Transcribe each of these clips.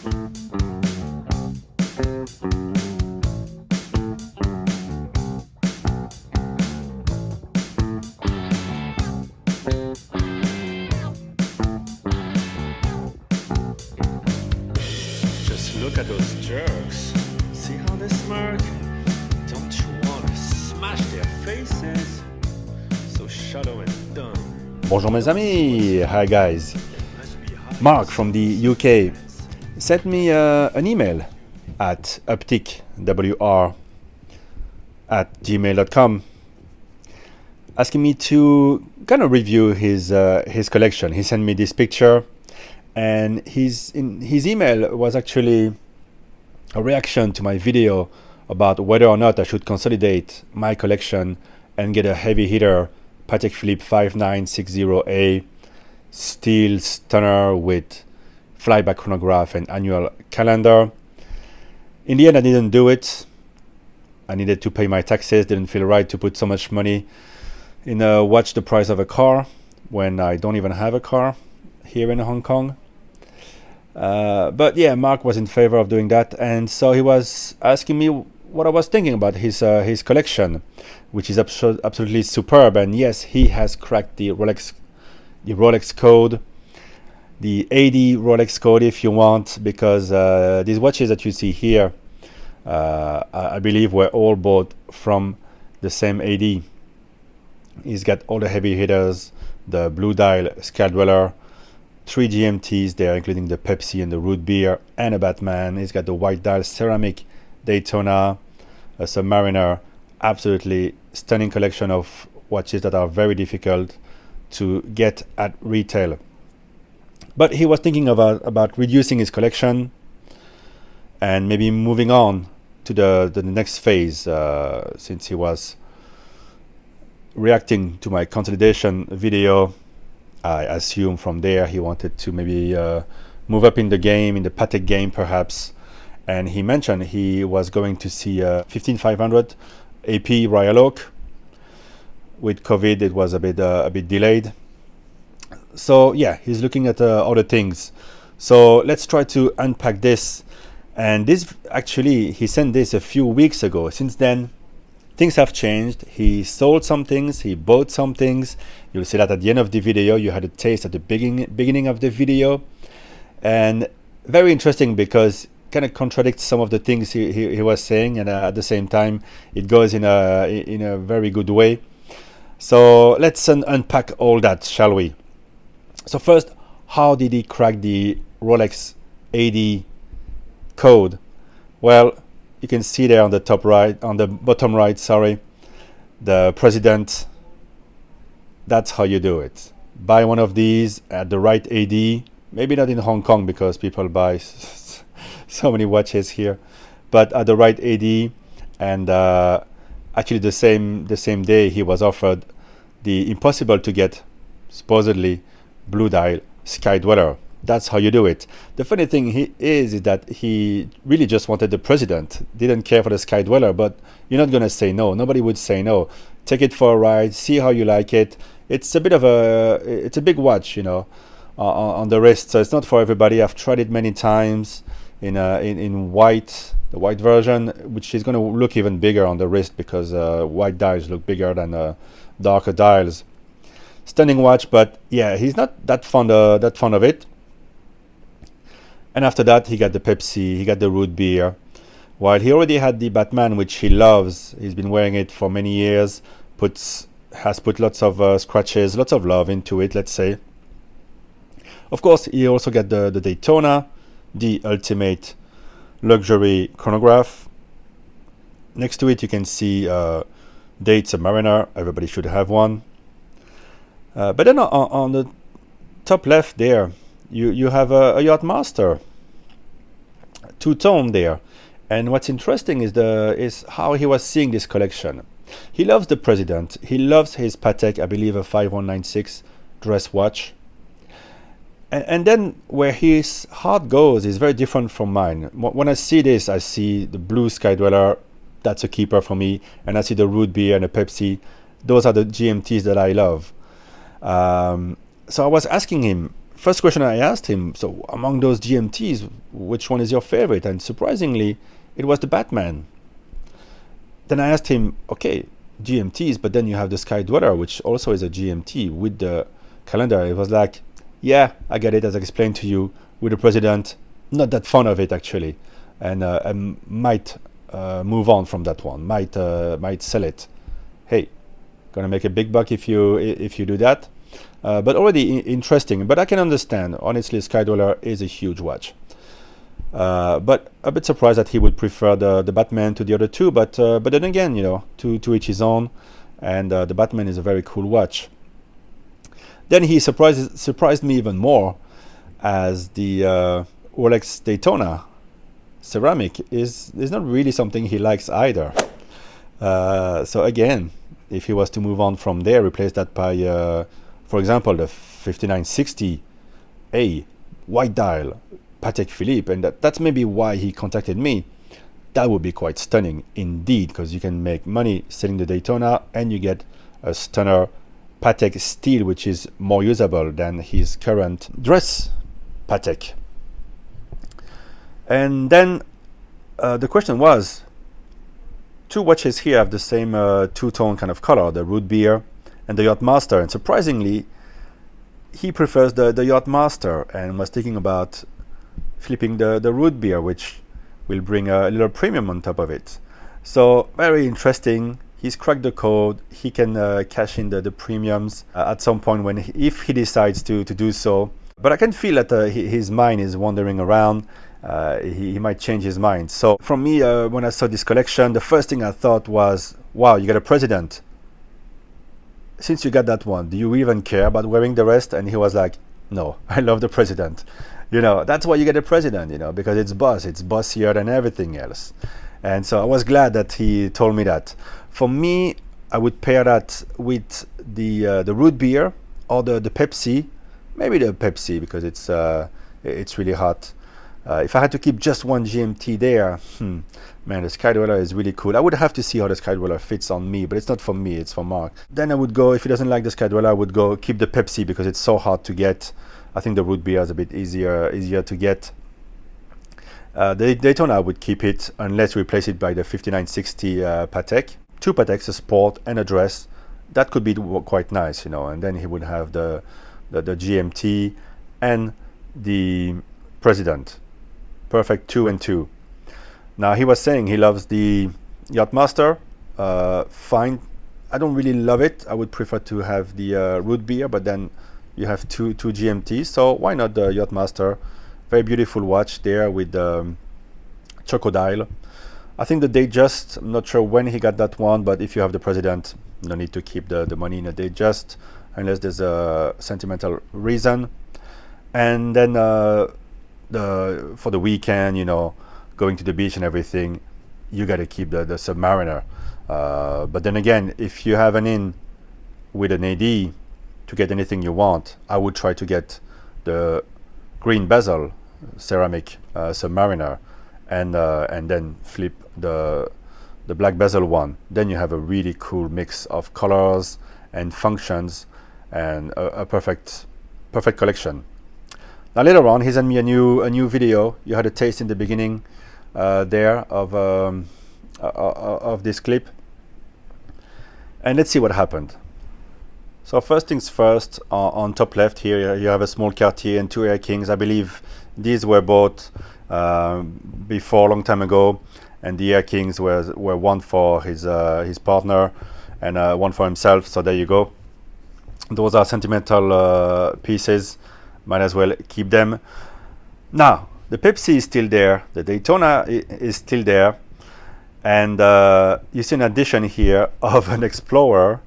Just look at those jerks. See how they smirk? Don't you want to smash their faces? So shallow and dumb. Bonjour mes amis, hi guys. Mark from the UK sent me an email at upticwr@gmail.com asking me to kind of review his collection. He sent me this picture, and his email was actually a reaction to my video about whether or not I should consolidate my collection and get a heavy hitter Patek Philippe 5960A steel stunner with flyback chronograph and annual calendar. In the end, I didn't do it. I needed to pay my taxes. Didn't feel right to put so much money in a watch the price of a car when I don't even have a car here in Hong Kong. But yeah, Mark was in favor of doing that, and so he was asking me what I was thinking about his collection, which is absolutely superb. And yes, he has cracked the Rolex code, the AD Rolex code if you want, because these watches that you see here, I believe were all bought from the same AD. He's got all the heavy hitters, the blue dial Sky Dweller, 3 GMTs there, including the Pepsi and the root beer, and a Batman. He's got the white dial ceramic Daytona, a Submariner. Absolutely stunning collection of watches that are very difficult to get at retail. But he was thinking about reducing his collection and maybe moving on to the next phase, since he was reacting to my consolidation video. I assume from there he wanted to maybe move up in the game, in the Patek game perhaps. And he mentioned he was going to see 15500 AP Royal Oak. With COVID, it was a bit delayed. So yeah, he's looking at other things. So let's try to unpack this. And this actually, he sent this a few weeks ago. Since then, things have changed. He sold some things, he bought some things. You'll see that at the end of the video. You had a taste at the beginning of the video. And very interesting because kind of contradicts some of the things he was saying, and at the same time it goes in a very good way. So let's unpack all that, shall we? So first, how did he crack the Rolex AD code? Well, you can see there on the bottom right, sorry, the president. That's how you do it. Buy one of these at the right AD. Maybe not in Hong Kong because people buy so many watches here, but at the right AD. And actually the same day he was offered the impossible to get, supposedly, blue dial Sky Dweller. That's how you do it. The funny thing is that he really just wanted the president, didn't care for the Sky Dweller, but you're not going to say no. Nobody would say no. Take it for a ride, see how you like it. It's a big watch, on the wrist, so it's not for everybody. I've tried it many times in white, the white version, which is going to look even bigger on the wrist because white dials look bigger than darker dials. Stunning watch, but yeah, he's not that fond of it. And after that, he got the Pepsi, he got the root beer, while he already had the Batman, which he loves. He's been wearing it for many years, has put lots of scratches, lots of love into it, let's say. Of course, he also got the Daytona, the ultimate luxury chronograph. Next to it, you can see Date Submariner. Everybody should have one. But then on the top left there, you have a Yachtmaster, two-tone there. And what's interesting is how he was seeing this collection. He loves the president. He loves his Patek, I believe a 5196 dress watch. And then where his heart goes is very different from mine. When I see this, I see the blue Sky Dweller. That's a keeper for me. And I see the root beer and the Pepsi. Those are the GMTs that I love. So I was asking him, first question I asked him, so among those GMTs, which one is your favorite? And surprisingly, it was the Batman. Then I asked him, okay, GMTs, but then you have the Sky Dweller, which also is a GMT with the calendar. It was like, yeah, I get it, as I explained to you, with the president, not that fond of it actually, and might move on from that one, might sell it. Hey, gonna make a big buck if you do that. But already interesting. But I can understand. Honestly, Sky Dweller is a huge watch. But a bit surprised that he would prefer the Batman to the other two. But then again, to each his own. And the Batman is a very cool watch. Then he surprised me even more, as the Rolex Daytona ceramic is not really something he likes either. So again, if he was to move on from there, replace that by, for example, the 5960A white dial Patek Philippe, and that's maybe why he contacted me. That would be quite stunning indeed, because you can make money selling the Daytona and you get a stunner Patek steel, which is more usable than his current dress Patek. And then the question was, two watches here have the same two-tone kind of color, the Root Beer and the Yacht Master, and surprisingly he prefers the Yacht Master and was thinking about flipping the Root Beer, which will bring a little premium on top of it. So very interesting. He's cracked the code. He can cash in the premiums at some point if he decides to do so. But I can feel that his mind is wandering around. He might change his mind. So from me, when I saw this collection, the first thing I thought was, wow, you got a president. Since you got that one, do you even care about wearing the rest? And he was like, no, I love the president. That's why you get a president, because it's bossier than everything else. And so I was glad that he told me that. For me, I would pair that with the Root Beer or the Pepsi. Maybe the Pepsi, because it's really hot. If I had to keep just one GMT there, man, the Sky Dweller is really cool. I would have to see how the Sky Dweller fits on me, but it's not for me, it's for Mark. Then I would go, if he doesn't like the Sky Dweller, I would go keep the Pepsi because it's so hard to get. I think the Root Beer is a bit easier to get. The Daytona, I would keep it unless we replace it by the 5960 Patek. Two Pateks, a Sport and a Dress. That could be quite nice, and then he would have the GMT and the President. Perfect 2 and 2. Now he was saying he loves the Yacht Master. Fine. I don't really love it. I would prefer to have the Root Beer, but then you have two GMTs, so why not the Yacht Master? Very beautiful watch there with the Chocodile. I think the Datejust, I'm not sure when he got that one, but if you have the President, no need to keep the money in a Datejust unless there's a sentimental reason. And then for the weekend, going to the beach and everything, you got to keep the Submariner. But then again, if you have an in with an AD to get anything you want, I would try to get the green bezel ceramic Submariner and then flip the black bezel one. Then you have a really cool mix of colors and functions and a perfect collection. Now later on, he sent me a new video. You had a taste in the beginning there of this clip, and let's see what happened. So first things first, on top left here you have a small Cartier and two Air Kings. I believe these were bought before, a long time ago, and the Air Kings were one for his partner and one for himself. So there you go. Those are sentimental pieces. Might as well keep them. Now the Pepsi is still there, the Daytona is still there, and you see an addition here of an Explorer.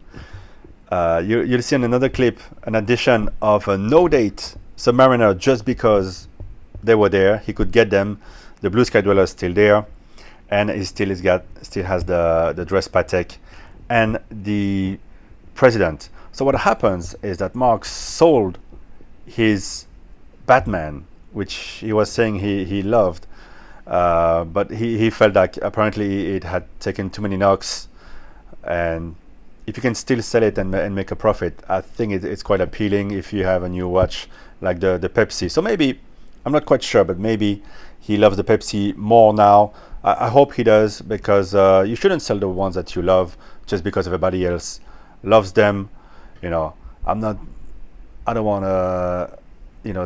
You'll see in another clip an addition of a no-date Submariner just because they were there. He could get them. The blue Sky Dweller is still there, and he still has the dress Patek and the President. So what happens is that Mark sold his Batman, which he was saying he loved, but he felt like apparently it had taken too many knocks, and if you can still sell it and make a profit, I think it's quite appealing if you have a new watch like the Pepsi. So maybe, I'm not quite sure, but maybe he loves the Pepsi more now. I hope he does, because you shouldn't sell the ones that you love just because everybody else loves them. You know, I don't want to,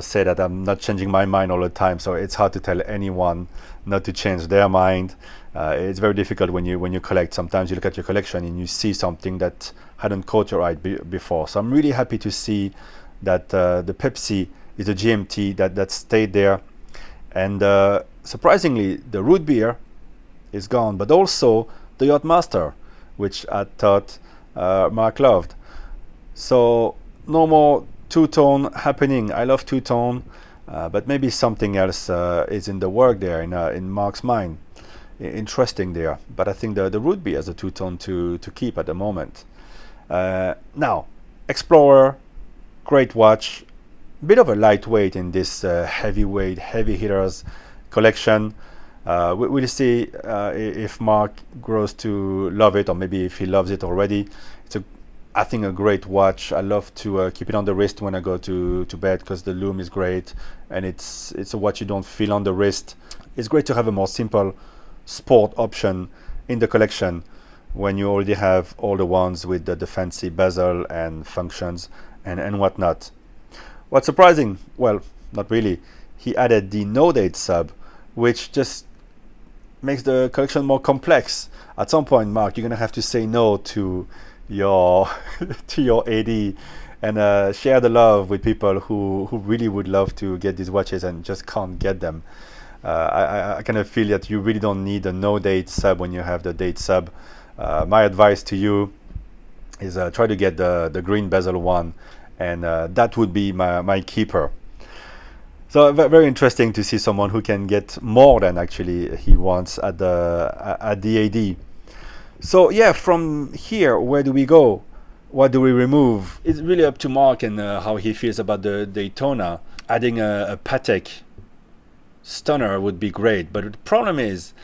say that I'm not changing my mind all the time. So it's hard to tell anyone not to change their mind. It's very difficult when you collect. Sometimes you look at your collection and you see something that hadn't caught your eye before. So I'm really happy to see that the Pepsi is a GMT that stayed there. And surprisingly, the root beer is gone, but also the Yachtmaster, which I thought Mark loved. So no more two-tone happening. I love two-tone, but maybe something else is in the work there in Mark's mind. Interesting there, but I think the root beer is a two-tone to keep at the moment. Now, Explorer, great watch, bit of a lightweight in this heavyweight, heavy hitters collection. We'll see if Mark grows to love it, or maybe if he loves it already. It's I think a great watch. I love to keep it on the wrist when I go to bed, because the lume is great, and it's a watch you don't feel on the wrist. It's great to have a more simple sport option in the collection when you already have all the ones with the fancy bezel and functions and whatnot. What's surprising, well, not really, he added the no date sub, which just makes the collection more complex. At some point, Mark, you're gonna have to say no to your to your AD and share the love with people who really would love to get these watches and just can't get them. I kind of feel that you really don't need a no date sub when you have the date sub. My advice to you is try to get the green bezel one, and that would be my keeper. So very interesting to see someone who can get more than actually he wants at the AD. So yeah, from here, where do we go? What do we remove? It's really up to Mark and how he feels about the Daytona. Adding a Patek stunner would be great, but the problem is,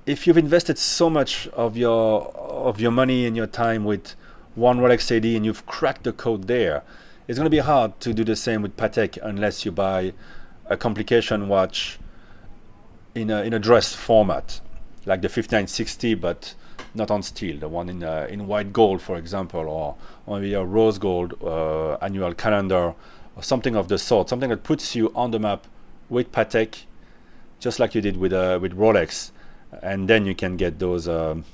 if you've invested so much of your money and your time with one Rolex AD and you've cracked the code there, it's going to be hard to do the same with Patek unless you buy a complication watch in a dress format, like the 5960, but not on steel, the one in white gold, for example, or maybe a rose gold annual calendar, or something of the sort, something that puts you on the map with Patek, just like you did with Rolex, and then you can get those steel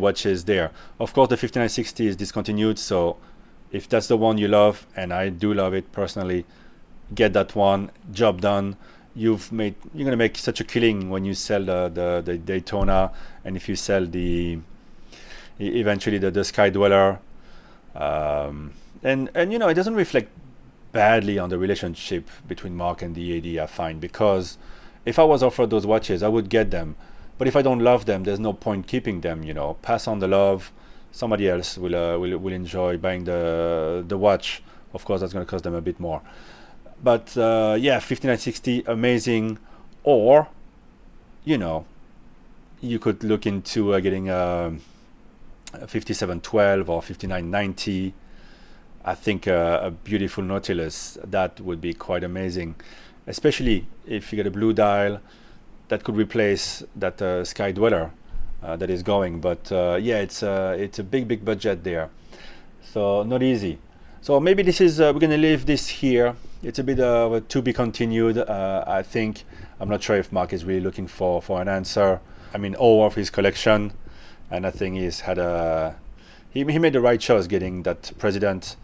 watches there. Of course, the 5960 is discontinued, so if that's the one you love, and I do love it personally, get that one. Job done. You're gonna make such a killing when you sell the Daytona, and if you sell eventually the Sky Dweller, and it doesn't reflect badly on the relationship between Mark and the AD, I find, because if I was offered those watches, I would get them. But if I don't love them, there's no point keeping them. Pass on the love. Somebody else will enjoy buying the watch. Of course, that's going to cost them a bit more. But 5960, amazing. Or, you could look into getting a 5712 or 5990. I think a beautiful Nautilus, that would be quite amazing, especially if you get a blue dial that could replace that Sky Dweller that is going. But it's a big budget there, so not easy. So maybe this is we're gonna leave this here. It's a bit of a to be continued. I think I'm not sure if Mark is really looking for an answer. I mean, all of his collection, and I think he made the right choice getting that President.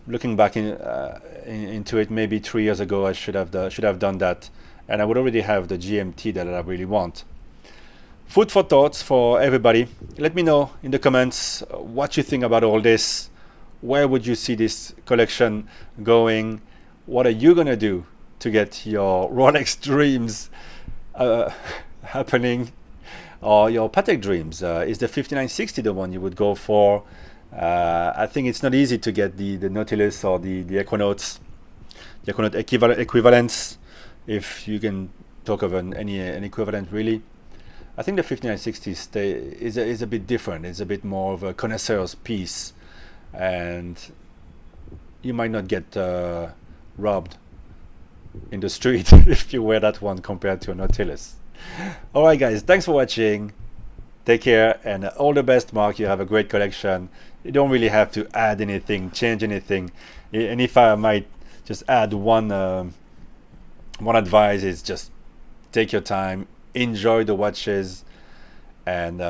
Looking back into it, maybe 3 years ago, I should have done that, and I would already have the GMT that I really want. Food for thoughts for everybody. Let me know in the comments what you think about all this. Where would you see this collection going? What are you gonna do to get your Rolex dreams happening, or your Patek dreams? Is the 5960 the one you would go for? I think it's not easy to get the Nautilus or the Equinox, the Equinox equivalents, if you can talk of an equivalent really. I think the 5960 is a bit different. It's a bit more of a connoisseur's piece, and you might not get robbed in the street if you wear that one compared to a Nautilus. All right, guys, thanks for watching. Take care, and all the best, Mark. You have a great collection. You don't really have to add anything, change anything. And if I might just add one advice, is just take your time, enjoy the watches, and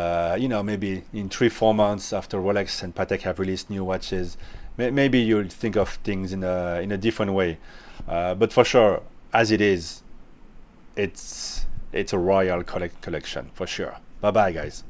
you know, maybe in 3-4 months after Rolex and Patek have released new watches, maybe you'll think of things in a different way. But for sure, as it is, it's a royal collection for sure. Bye bye, guys.